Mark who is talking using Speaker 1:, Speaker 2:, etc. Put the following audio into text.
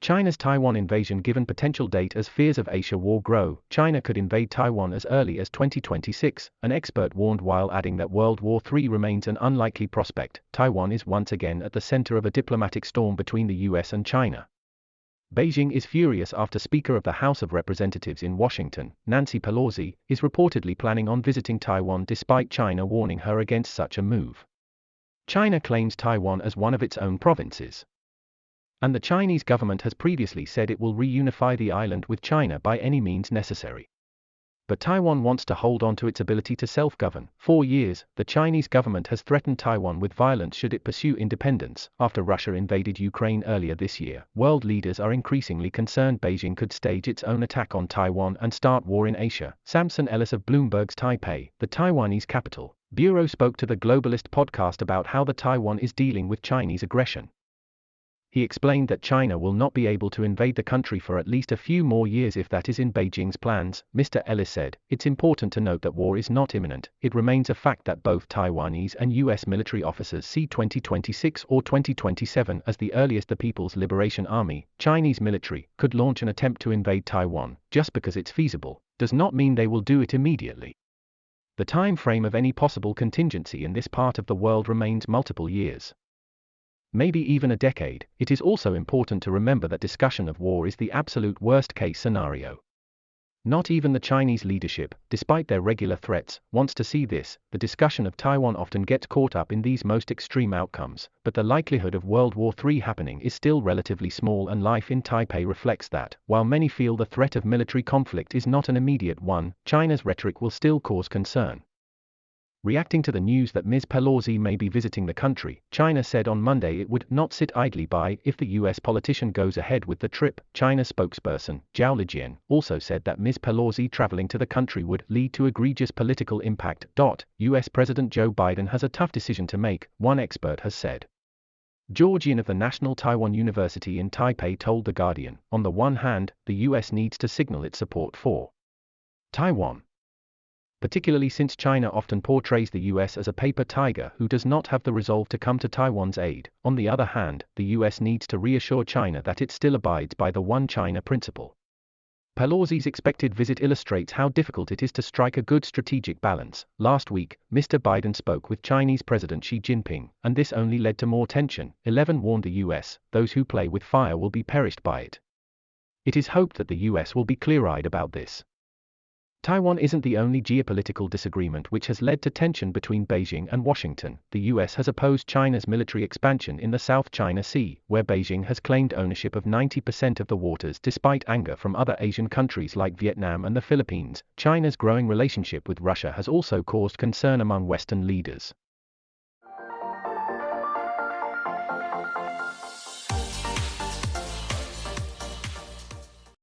Speaker 1: China's Taiwan invasion given potential date as fears of Asia war grow. China could invade Taiwan as early as 2026, an expert warned, while adding that World War III remains an unlikely prospect. Taiwan is once again at the center of a diplomatic storm between the US and China. Beijing is furious after Speaker of the House of Representatives in Washington, Nancy Pelosi, is reportedly planning on visiting Taiwan despite China warning her against such a move. China claims Taiwan as one of its own provinces, and the Chinese government has previously said it will reunify the island with China by any means necessary. But Taiwan wants to hold on to its ability to self-govern. For years, the Chinese government has threatened Taiwan with violence should it pursue independence. After Russia invaded Ukraine earlier this year, world leaders are increasingly concerned Beijing could stage its own attack on Taiwan and start war in Asia. Samson Ellis of Bloomberg's Taipei, the Taiwanese capital, bureau, spoke to the Globalist podcast about how the Taiwan is dealing with Chinese aggression. He explained that China will not be able to invade the country for at least a few more years if that is in Beijing's plans. Mr. Ellis said, "It's important to note that war is not imminent. It remains a fact that both Taiwanese and US military officers see 2026 or 2027 as the earliest the People's Liberation Army, Chinese military, could launch an attempt to invade Taiwan. Just because it's feasible, does not mean they will do it immediately. The time frame of any possible contingency in this part of the world remains multiple years, maybe even a decade." It is also important to remember that discussion of war is the absolute worst-case scenario. Not even the Chinese leadership, despite their regular threats, wants to see this. The discussion of Taiwan often gets caught up in these most extreme outcomes, but the likelihood of World War III happening is still relatively small, and life in Taipei reflects that. While many feel the threat of military conflict is not an immediate one, China's rhetoric will still cause concern. Reacting to the news that Ms. Pelosi may be visiting the country, China said on Monday it would not sit idly by if the US politician goes ahead with the trip. China spokesperson, Zhao Lijian, also said that Ms. Pelosi traveling to the country would lead to egregious political impact. US President Joe Biden has a tough decision to make, one expert has said. Georgian of the National Taiwan University in Taipei told The Guardian, on the one hand, the US needs to signal its support for Taiwan, particularly since China often portrays the US as a paper tiger who does not have the resolve to come to Taiwan's aid. On the other hand, the US needs to reassure China that it still abides by the One China principle. Pelosi's expected visit illustrates how difficult it is to strike a good strategic balance. Last week, Mr. Biden spoke with Chinese President Xi Jinping, and this only led to more tension. 11 warned the US, those who play with fire will be perished by it. It is hoped that the US will be clear-eyed about this. Taiwan isn't the only geopolitical disagreement which has led to tension between Beijing and Washington. The US has opposed China's military expansion in the South China Sea, where Beijing has claimed ownership of 90% of the waters despite anger from other Asian countries like Vietnam and the Philippines. China's growing relationship with Russia has also caused concern among Western leaders.